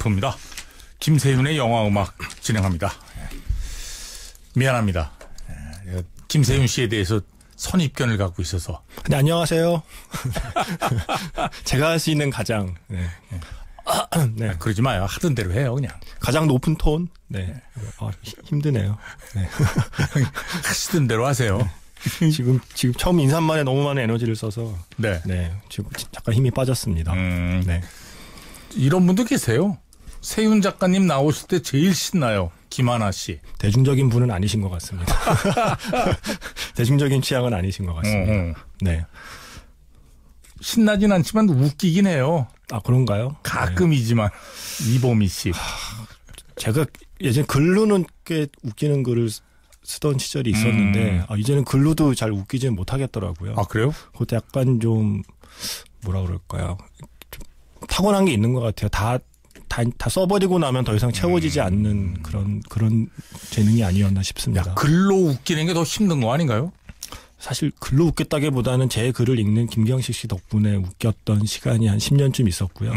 입니다. 김세윤의 영화음악 진행합니다. 미안합니다. 김세윤 씨에 대해서 선입견을 갖고 있어서. 네, 안녕하세요. 제가 할 수 있는 가장 네. 그러지 마요. 하던 대로 해요, 그냥. 가장 높은 톤. 네. 힘드네요. 네. 하시던 대로 하세요. 지금 처음 인사만에 너무 많은 에너지를 써서 네. 지금 잠깐 힘이 빠졌습니다. 네. 이런 분도 계세요. 세윤 작가님 나오실 때 제일 신나요. 김하나 씨. 대중적인 분은 아니신 것 같습니다. 대중적인 취향은 아니신 것 같습니다. 네. 신나진 않지만 웃기긴 해요. 아, 그런가요? 가끔이지만. 네. 이보미 씨. 제가 예전에 글로는 꽤 웃기는 글을 쓰던 시절이 있었는데 이제는 글로도 잘 웃기지는 못하겠더라고요. 아, 그래요? 그것도 약간 좀 뭐라 그럴까요? 좀 타고난 게 있는 것 같아요. 다 써버리고 나면 더 이상 채워지지 않는 그런 재능이 아니었나 싶습니다. 야, 글로 웃기는 게 더 힘든 거 아닌가요? 사실 글로 웃겼다기보다는 제 글을 읽는 김경식 씨 덕분에 웃겼던 시간이 한 10년쯤 있었고요.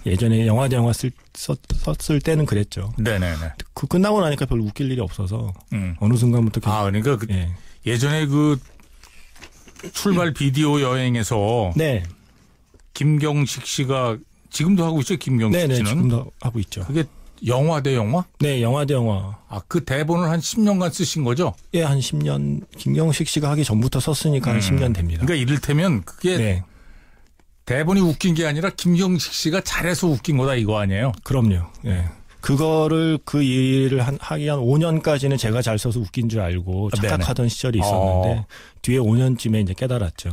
예전에 영화 대 영화 썼을 때는 그랬죠. 네네네. 그 끝나고 나니까 별로 웃길 일이 없어서 어느 순간부터 그러니까 예전에 그 출발 비디오 여행에서 네. 김경식 씨가 지금도 하고 있죠, 김경식 씨는? 지금도 하고 있죠. 그게 영화 대 영화? 네, 영화 대 영화. 그 대본을 한 10년간 쓰신 거죠? 예, 한 10년. 김경식 씨가 하기 전부터 썼으니까 한 10년 됩니다. 그러니까 이를테면 그게 대본이 웃긴 게 아니라 김경식 씨가 잘해서 웃긴 거다 이거 아니에요? 그럼요. 예. 그거를 그 일을 하기 한 5년까지는 제가 잘 써서 웃긴 줄 알고 착각하던 시절이 있었는데 뒤에 5년쯤에 이제 깨달았죠.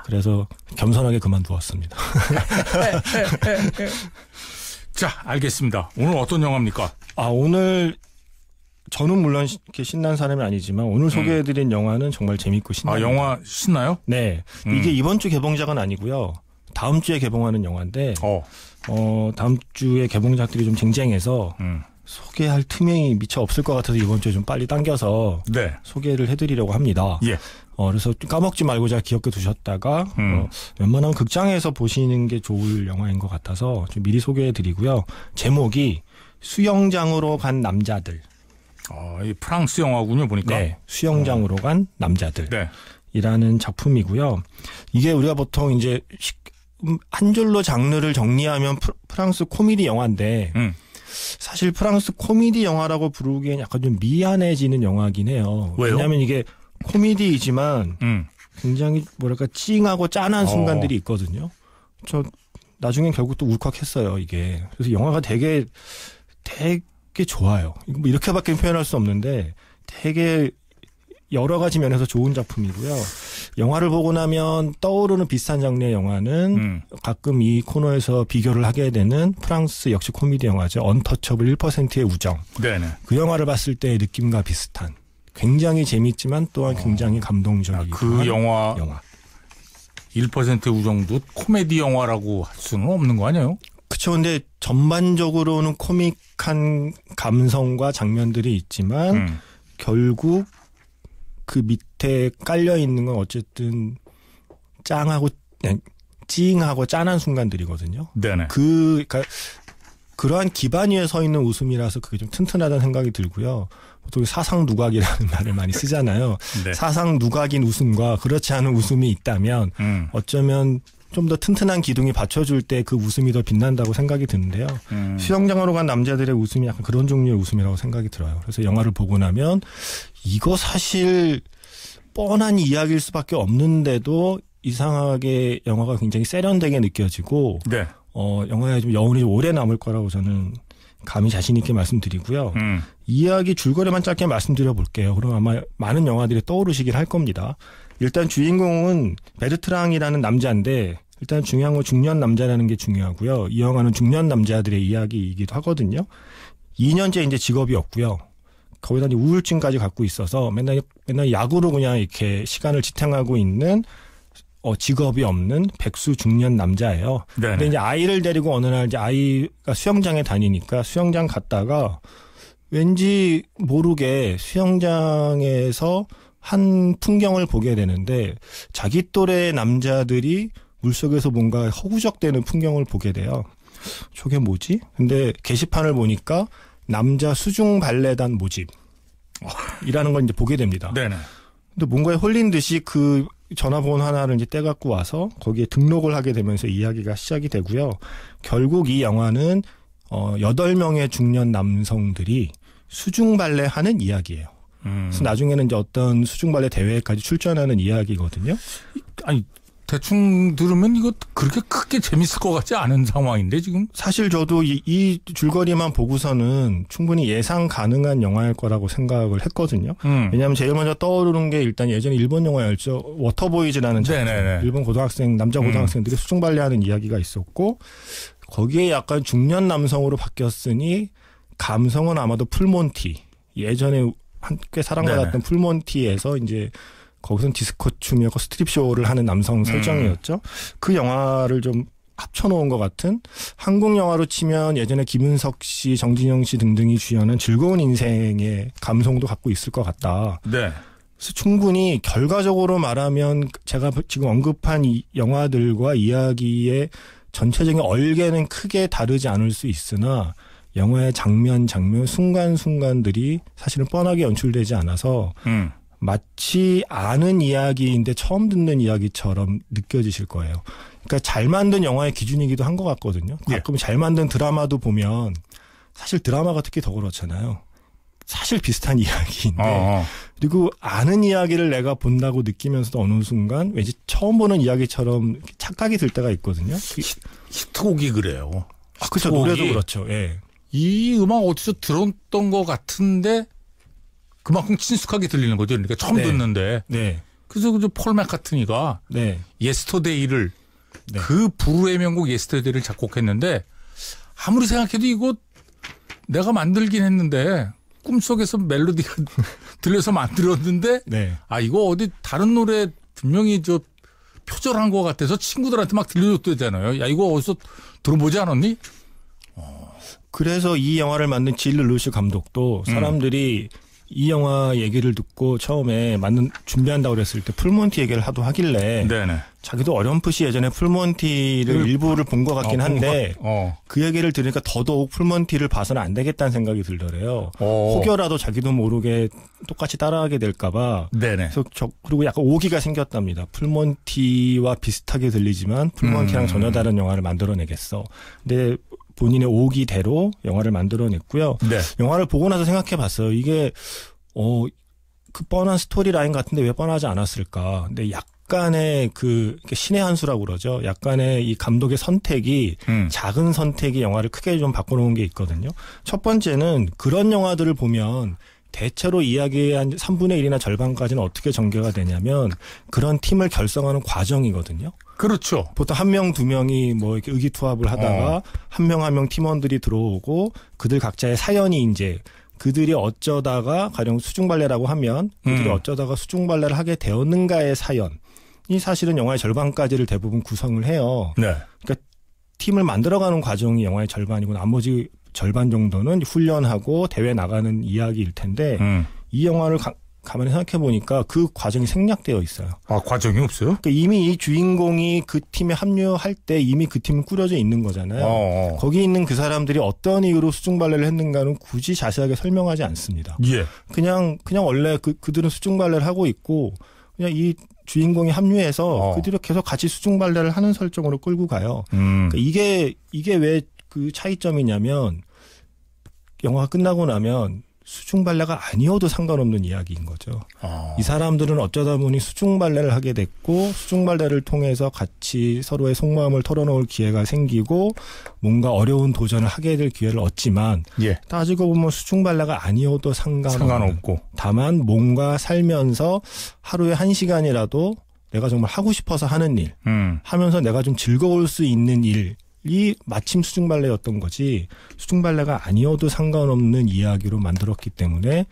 그래서 겸손하게 그만두었습니다. 자, 알겠습니다. 오늘 어떤 영화입니까? 오늘 저는 물론 이렇게 신난 사람이 아니지만 오늘 소개해드린 영화는 정말 재밌고 신나요. 영화 신나요? 네. 이게 이번 주 개봉작은 아니고요. 다음 주에 개봉하는 영화인데 다음 주에 개봉작들이 좀 쟁쟁해서 소개할 틈이 미처 없을 것 같아서 이번 주에 좀 빨리 당겨서 소개를 해드리려고 합니다. 예. 그래서 까먹지 말고 잘 기억해 두셨다가 웬만하면 극장에서 보시는 게 좋을 영화인 것 같아서 좀 미리 소개해 드리고요. 제목이 수영장으로 간 남자들. 이 프랑스 영화군요, 보니까. 네. 수영장으로 간 남자들. 이라는 작품이고요. 이게 우리가 보통 이제 한 줄로 장르를 정리하면 프랑스 코미디 영화인데 사실 프랑스 코미디 영화라고 부르기엔 약간 좀 미안해지는 영화긴 해요. 왜요? 왜냐하면 이게 코미디이지만 굉장히 뭐랄까 찡하고 짠한 순간들이 있거든요. 저 나중엔 결국 또 울컥했어요, 이게. 그래서 영화가 되게 좋아요. 이렇게밖에 표현할 수 없는데 되게 여러 가지 면에서 좋은 작품이고요. 영화를 보고 나면 떠오르는 비슷한 장르의 영화는 가끔 이 코너에서 비교를 하게 되는 프랑스 역시 코미디 영화죠. 언터처블 1%의 우정. 네네. 그 영화를 봤을 때의 느낌과 비슷한. 굉장히 재밌지만 또한 굉장히 감동적이고 그 영화 1% 우정도 코미디 영화라고 할 수는 없는 거 아니에요? 그렇죠. 근데 전반적으로는 코믹한 감성과 장면들이 있지만 결국 그 밑에 깔려 있는 건 어쨌든 찡하고 짠한 순간들이거든요. 네네. 그러니까 그러한 기반 위에 서 있는 웃음이라서 그게 좀 튼튼하다는 생각이 들고요. 보통 사상 누각이라는 말을 많이 쓰잖아요. 네. 사상 누각인 웃음과 그렇지 않은 웃음이 있다면 어쩌면 좀 더 튼튼한 기둥이 받쳐줄 때 그 웃음이 더 빛난다고 생각이 드는데요. 수영장으로 간 남자들의 웃음이 약간 그런 종류의 웃음이라고 생각이 들어요. 그래서 영화를 보고 나면 이거 사실 뻔한 이야기일 수밖에 없는데도 이상하게 영화가 굉장히 세련되게 느껴지고 영화에 좀 여운이 좀 오래 남을 거라고 저는 감히 자신 있게 말씀드리고요. 이야기 줄거리만 짧게 말씀드려 볼게요. 그럼 아마 많은 영화들이 떠오르시긴 할 겁니다. 일단 주인공은 베르트랑이라는 남자인데 일단 중요한 건 중년 남자라는 게 중요하고요. 이 영화는 중년 남자들의 이야기이기도 하거든요. 2년째 이제 직업이 없고요. 거기다 이제 우울증까지 갖고 있어서 맨날 약으로 그냥 이렇게 시간을 지탱하고 있는 직업이 없는 백수 중년 남자예요. 네네. 근데 이제 아이를 데리고 어느 날 이제 아이가 수영장에 다니니까 수영장 갔다가 왠지 모르게 수영장에서 한 풍경을 보게 되는데 자기 또래 남자들이 물속에서 뭔가 허구적대는 풍경을 보게 돼요. 저게 뭐지? 근데 게시판을 보니까 남자 수중 발레단 모집이라는 걸 이제 보게 됩니다. 네네. 근데 뭔가에 홀린 듯이 그 전화번호 하나를 이제 떼갖고 와서 거기에 등록을 하게 되면서 이야기가 시작이 되고요. 결국 이 영화는 8명의 중년 남성들이 수중 발레 하는 이야기예요. 그래서 나중에는 이제 어떤 수중 발레 대회까지 출전하는 이야기거든요. 아니, 대충 들으면 이거 그렇게 크게 재밌을 것 같지 않은 상황인데 지금? 사실 저도 이 줄거리만 보고서는 충분히 예상 가능한 영화일 거라고 생각을 했거든요. 왜냐하면 제일 먼저 떠오르는 게 일단 예전에 일본 영화였죠. 워터보이즈라는 작품. 일본 고등학생, 남자 고등학생들이 수중 발레하는 이야기가 있었고 거기에 약간 중년 남성으로 바뀌었으니 감성은 아마도 풀몬티. 예전에 함께 사랑받았던 풀몬티에서 이제 거기선 디스코 춤이었고 스트립쇼를 하는 남성 설정이었죠. 그 영화를 좀 합쳐놓은 것 같은 한국 영화로 치면 예전에 김은석 씨, 정진영 씨 등등이 주연한 즐거운 인생의 감성도 갖고 있을 것 같다. 네. 그래서 충분히 결과적으로 말하면 제가 지금 언급한 이 영화들과 이야기의 전체적인 얼개는 크게 다르지 않을 수 있으나 영화의 장면, 순간순간들이 사실은 뻔하게 연출되지 않아서 마치 아는 이야기인데 처음 듣는 이야기처럼 느껴지실 거예요. 그러니까 잘 만든 영화의 기준이기도 한 것 같거든요. 가끔 잘 만든 드라마도 보면 사실 드라마가 특히 더 그렇잖아요. 사실 비슷한 이야기인데 그리고 아는 이야기를 내가 본다고 느끼면서도 어느 순간 왠지 처음 보는 이야기처럼 착각이 들 때가 있거든요. 히트곡이 그래요. 그렇죠. 노래도 그렇죠. 예. 이 음악 어디서 들었던 것 같은데 그만큼 친숙하게 들리는 거죠. 그러니까 처음 듣는데. 네. 그래서 폴 맥카트니가 예스터데이를 그 불후의 명곡 예스터데이를 작곡했는데 아무리 생각해도 이거 내가 만들긴 했는데 꿈속에서 멜로디가 들려서 만들었는데 이거 어디 다른 노래 분명히 표절한 것 같아서 친구들한테 막 들려줬다잖아요. 야 이거 어디서 들어보지 않았니? 그래서 이 영화를 만든 질 르루시 감독도 사람들이 이 영화 얘기를 듣고 처음에 준비한다고 그랬을 때 풀몬티 얘기를 하길래 자기도 어렴풋이 예전에 풀몬티를 일부를 본 것 같긴 한데 그 얘기를 들으니까 더더욱 풀몬티를 봐서는 안 되겠다는 생각이 들더래요. 혹여라도 자기도 모르게 똑같이 따라하게 될까 봐. 그래서 그리고 약간 오기가 생겼답니다. 풀몬티와 비슷하게 들리지만 풀몬티랑 전혀 다른 영화를 만들어내겠어. 근데 본인의 오기대로 영화를 만들어냈고요. 영화를 보고 나서 생각해봤어요. 이게 그 뻔한 스토리라인 같은데 왜 뻔하지 않았을까. 근데 약간의 신의 한 수라고 그러죠. 약간의 이 감독의 선택이 작은 선택이 영화를 크게 좀 바꿔놓은 게 있거든요. 첫 번째는 그런 영화들을 보면 대체로 이야기의 한 3분의 1이나 절반까지는 어떻게 전개가 되냐면 그런 팀을 결성하는 과정이거든요. 그렇죠. 보통 1명, 2명이 뭐 이렇게 의기투합을 하다가 한 명 팀원들이 들어오고 그들 각자의 사연이 이제 그들이 어쩌다가 가령 수중발레라고 하면 그들이 어쩌다가 수중발레를 하게 되었는가의 사연이 사실은 영화의 절반까지를 대부분 구성을 해요. 그러니까 팀을 만들어가는 과정이 영화의 절반이고 나머지 절반 정도는 훈련하고 대회 나가는 이야기일 텐데 이 영화를 가만히 생각해 보니까 그 과정이 생략되어 있어요. 과정이 없어요? 그러니까 이미 이 주인공이 그 팀에 합류할 때 이미 그 팀은 꾸려져 있는 거잖아요. 거기 있는 그 사람들이 어떤 이유로 수중발레를 했는가는 굳이 자세하게 설명하지 않습니다. 그냥 원래 그들은 수중발레를 하고 있고 그냥 이 주인공이 합류해서 그들이 계속 같이 수중발레를 하는 설정으로 끌고 가요. 그러니까 이게 왜 그 차이점이냐면 영화가 끝나고 나면 수중발레가 아니어도 상관없는 이야기인 거죠. 이 사람들은 어쩌다 보니 수중발레를 하게 됐고 수중발레를 통해서 같이 서로의 속마음을 털어놓을 기회가 생기고 뭔가 어려운 도전을 하게 될 기회를 얻지만 따지고 보면 수중발레가 아니어도 상관없고 다만 뭔가 살면서 하루에 1시간이라도 내가 정말 하고 싶어서 하는 일 하면서 내가 좀 즐거울 수 있는 일이 마침 수중발레였던 거지 수중발레가 아니어도 상관없는 이야기로 만들었기 때문에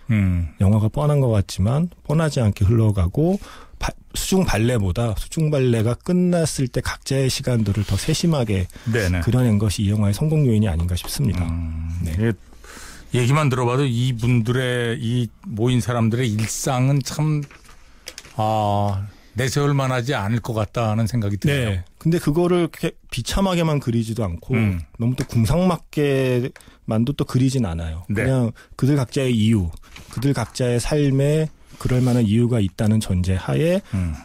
영화가 뻔한 것 같지만 뻔하지 않게 흘러가고 수중발레보다 수중발레가 끝났을 때 각자의 시간들을 더 세심하게 그려낸 것이 이 영화의 성공 요인이 아닌가 싶습니다. 얘기만 들어봐도 이분들의 이 모인 사람들의 일상은 참 내세울 만하지 않을 것 같다는 생각이 들어요. 근데 그거를 이렇게 비참하게만 그리지도 않고 너무 또 궁상맞게만도 또 그리진 않아요. 네. 그냥 그들 각자의 이유, 그들 각자의 삶에 그럴 만한 이유가 있다는 전제 하에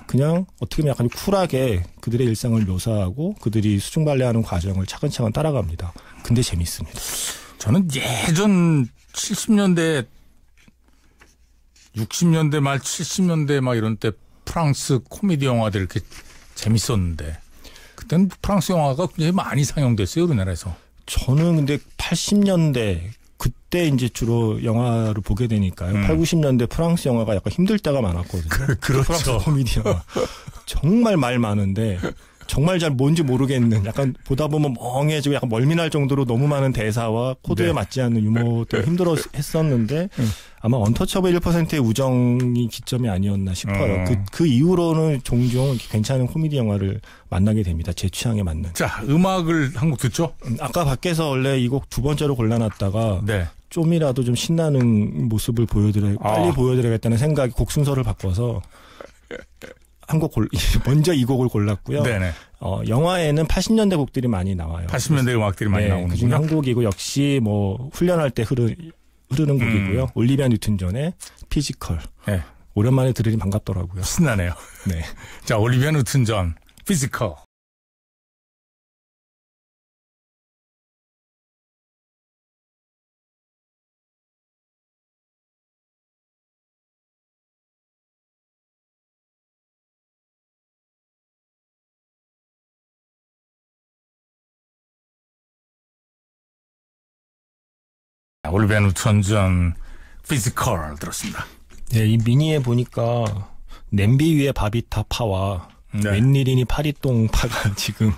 그냥 어떻게 보면 약간 쿨하게 그들의 일상을 묘사하고 그들이 수중발레하는 과정을 차근차근 따라갑니다. 근데 재밌습니다. 저는 예전 70년대 60년대 말 70년대 막 이런 때 프랑스 코미디 영화들 이렇게 재밌었는데 그때는 프랑스 영화가 굉장히 많이 상영됐어요, 우리나라에서. 저는 근데 80년대 그때 이제 주로 영화를 보게 되니까요. 8, 90년대 프랑스 영화가 약간 힘들 때가 많았거든요. 그렇죠. 프랑스 코미디 영화. 정말 말 많은데 정말 잘 뭔지 모르겠는 약간 보다 보면 멍해지고 약간 멀미날 정도로 너무 많은 대사와 코드에 네. 맞지 않는 유머 때문에 힘들어 했었는데 아마 언터처블 1%의 우정이 기점이 아니었나 싶어요. 그 이후로는 종종 괜찮은 코미디 영화를 만나게 됩니다. 제 취향에 맞는. 자, 음악을 한 곡 듣죠? 아까 밖에서 원래 이 곡 두 번째로 골라놨다가 네. 좀이라도 좀 신나는 모습을 빨리 보여드려야겠다는 생각이 곡 순서를 바꿔서 한 곡 먼저 이 곡을 골랐고요. 네네. 영화에는 80년대 곡들이 많이 나와요. 80년대 음악들이 많이 나오는군요. 그중에 한 곡이고 역시 뭐 훈련할 때 흐르는 곡이고요. 올리비아 뉴튼 존의 피지컬. 네. 오랜만에 들으니 반갑더라고요. 신나네요. 네. 자, 올리비아 뉴튼 존 피지컬. 올리비아 뉴튼 존 피지컬 들었습니다. 네, 이 미니에 보니까 냄비 위에 바비타 파와 네. 웬일이니 파리똥 파가 지금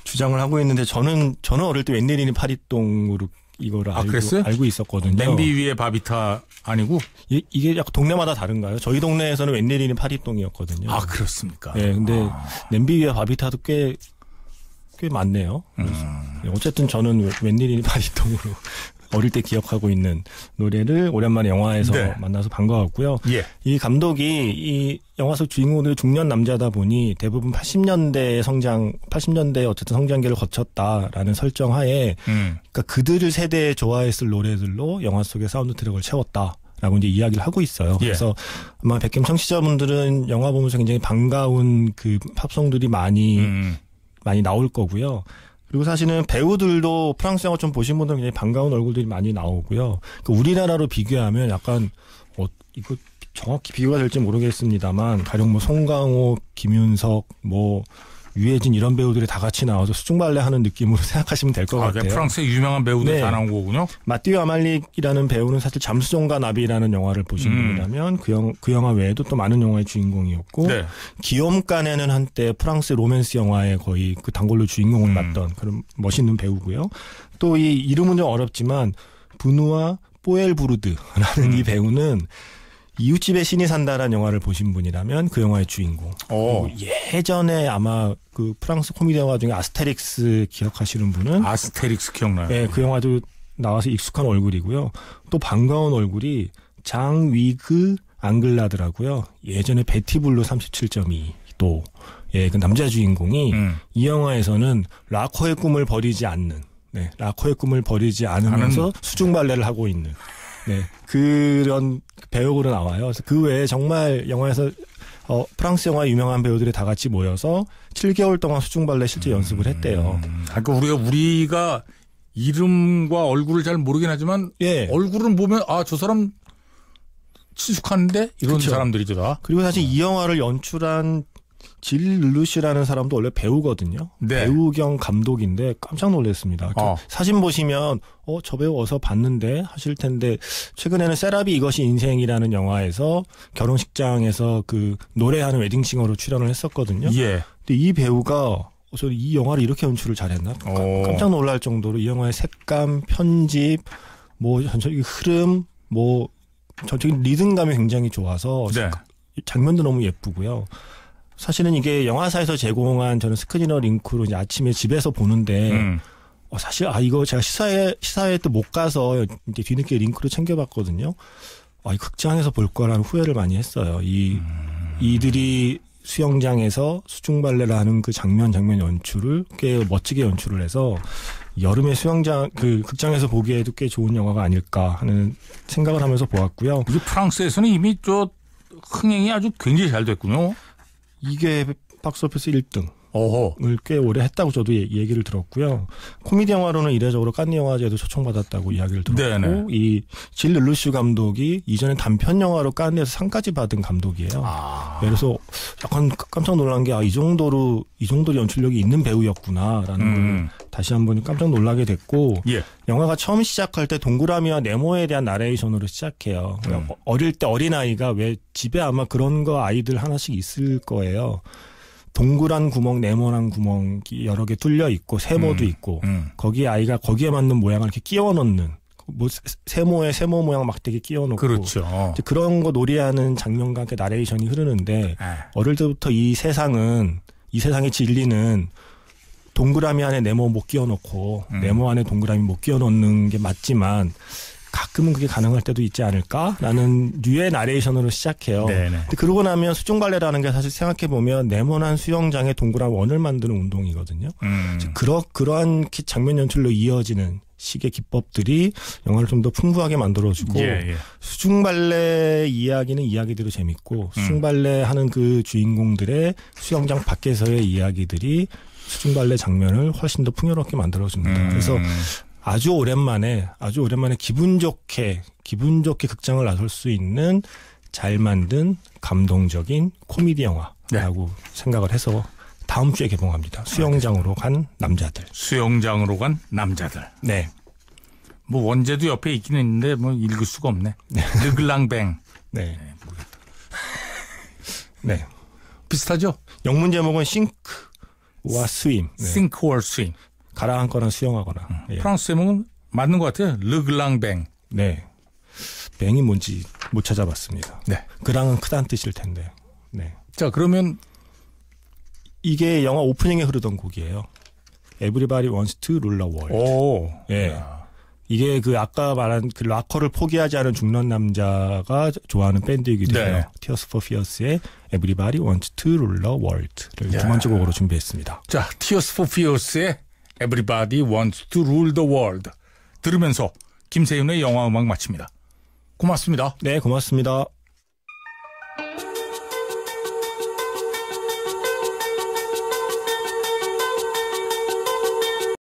주장을 하고 있는데 저는 어릴 때 웬일이니 파리똥으로 이거를 알고 있었거든요. 냄비 위에 바비타 아니고 이게 약간 동네마다 다른가요? 저희 동네에서는 웬일이니 파리똥이었거든요. 아, 그렇습니까? 네, 근데 냄비 위에 바비타도 꽤 많네요. 어쨌든 저는 웬일이니 파리똥으로 어릴 때 기억하고 있는 노래를 오랜만에 영화에서 네. 만나서 반가웠고요. 예. 이 감독이 이 영화 속 주인공들이 중년 남자다 보니 대부분 80년대에 어쨌든 성장기를 거쳤다라는 설정하에 그러니까 그들을 세대에 좋아했을 노래들로 영화 속의 사운드 트랙을 채웠다라고 이제 이야기를 하고 있어요. 예. 그래서 아마 백캠 청취자분들은 영화 보면서 굉장히 반가운 그 팝송들이 많이 나올 거고요. 그리고 사실은 배우들도 프랑스 영화 좀 보신 분들은 굉장히 반가운 얼굴들이 많이 나오고요. 그러니까 우리나라로 비교하면 약간 이거 정확히 비교가 될지 모르겠습니다만 가령 뭐 송강호, 김윤석, 뭐 유해진 이런 배우들이 다 같이 나와서 수중발레 하는 느낌으로 생각하시면 될 것 같아요. 프랑스의 유명한 배우들 네. 다 나온 거군요. 마띠오 아말릭이라는 배우는 사실 잠수정과 나비라는 영화를 보신 분이라면 그 영화 외에도 또 많은 영화의 주인공이었고 네. 기욤 까네는 한때 프랑스 로맨스 영화의 거의 그 단골로 주인공을 맡던 그런 멋있는 배우고요. 또 이 이름은 좀 어렵지만 브누아 뽀엘부르드라는 이 배우는 이웃집에 신이 산다라는 영화를 보신 분이라면 그 영화의 주인공. 예전에 아마 그 프랑스 코미디 영화 중에 아스테릭스 기억하시는 분은 아스테릭스 기억나요? 네, 그 영화도 나와서 익숙한 얼굴이고요. 또 반가운 얼굴이 장위그 앙글라드라고요. 예전에 베티블루 37.2 또 예, 그 남자 주인공이 이 영화에서는 락커의 꿈을 버리지 않는 락커의 꿈을 버리지 않으면서 수중발레를 하고 있는 네, 그런 배우로 나와요. 그래서 그 외에 정말 영화에서 프랑스 영화 유명한 배우들이 다 같이 모여서 7개월 동안 수중발레 실제 연습을 했대요. 그러니까 우리가 이름과 얼굴을 잘 모르긴 하지만 예. 얼굴은 보면 저 사람 친숙한데 이런 그쵸. 사람들이죠 다. 그리고 사실 이 영화를 연출한 질 르루시라는 사람도 원래 배우거든요. 네. 배우 겸 감독인데 깜짝 놀랐습니다. 사진 보시면 저 배우 어서 봤는데 하실 텐데 최근에는 세라비 이것이 인생이라는 영화에서 결혼식장에서 그 노래하는 웨딩싱어로 출연을 했었거든요. 예. 근데 이 배우가 이 영화를 이렇게 연출을 잘했나? 깜짝 놀랄 정도로 이 영화의 색감, 편집, 뭐 전체적인 흐름, 뭐 전체적인 리듬감이 굉장히 좋아서 네. 장면도 너무 예쁘고요. 사실은 이게 영화사에서 제공한 저는 스크리너 링크로 이제 아침에 집에서 보는데 사실 이거 제가 시사회 때 못 가서 이제 뒤늦게 링크로 챙겨봤거든요. 이 극장에서 볼 거라는 후회를 많이 했어요. 이들이 수영장에서 수중발레를 하는 그 장면 연출을 꽤 멋지게 연출을 해서 여름에 수영장 그 극장에서 보기에도 꽤 좋은 영화가 아닐까 하는 생각을 하면서 보았고요. 이게 프랑스에서는 이미 흥행이 아주 굉장히 잘 됐군요. 이게 박스오피스 1등. 어허. 을 꽤 오래 했다고 저도 얘기를 들었고요. 코미디 영화로는 이례적으로 칸느 영화제도 초청받았다고 이야기를 들었고, 네네. 이 질 르루슈 감독이 이전에 단편 영화로 칸느에서 상까지 받은 감독이에요. 그래서 약간 깜짝 놀란 게 이 정도로 연출력이 있는 배우였구나라는 걸 다시 한번 깜짝 놀라게 됐고, 예. 영화가 처음 시작할 때 동그라미와 네모에 대한 나레이션으로 시작해요. 어릴 때 어린아이가 왜 집에 아마 그런 거 아이들 하나씩 있을 거예요. 동그란 구멍, 네모난 구멍이 여러 개 뚫려 있고 세모도 있고 거기에 아이가 거기에 맞는 모양을 이렇게 끼워 넣는 뭐 세모에 세모 모양 막대기 끼워 놓고 그렇죠. 그런 거 놀이하는 장면과 함께 나레이션이 흐르는데 어릴 때부터 이 세상의 진리는 동그라미 안에 네모 못 끼워 넣고 네모 안에 동그라미 못 끼워 넣는 게 맞지만 가끔은 그게 가능할 때도 있지 않을까라는 류의 나레이션으로 시작해요. 근데 그러고 나면 수중발레라는 게 사실 생각해보면 네모난 수영장에 동그란 원을 만드는 운동이거든요. 그러한 장면 연출로 이어지는 식의 기법들이 영화를 좀 더 풍부하게 만들어주고 수중발레 이야기는 이야기대로 재밌고 수중발레 하는 그 주인공들의 수영장 밖에서의 이야기들이 수중발레 장면을 훨씬 더 풍요롭게 만들어줍니다. 그래서 아주 오랜만에 기분 좋게 극장을 나설 수 있는 잘 만든 감동적인 코미디 영화라고 생각을 해서 다음 주에 개봉합니다. 수영장으로 간 남자들. 수영장으로 간 남자들. 네. 뭐 원제도 옆에 있긴 있는데 뭐 읽을 수가 없네. 르글랑뱅. 네. 네. 비슷하죠? 영문 제목은 싱크와 스임. 네. Sink or Swim. 가라앉거나 수영하거나. 예. 프랑스 제목은 맞는 것 같아요. 르글랑뱅. 네. 뱅이 뭔지 못 찾아봤습니다. 네. 그랑은 크다는 뜻일 텐데. 네. 자, 그러면 이게 영화 오프닝에 흐르던 곡이에요. Everybody Wants to Rule the World. 오. 예. 야. 이게 그 아까 말한 그 락커를 포기하지 않은 중년 남자가 좋아하는 밴드이기도 해요. Tears for Fears의 Everybody Wants to Rule the World를 두 번째 곡으로 준비했습니다. 자, Tears for Fears의 Everybody Wants to Rule the World 들으면서 김세윤의 영화음악 마칩니다. 고맙습니다. 네, 고맙습니다.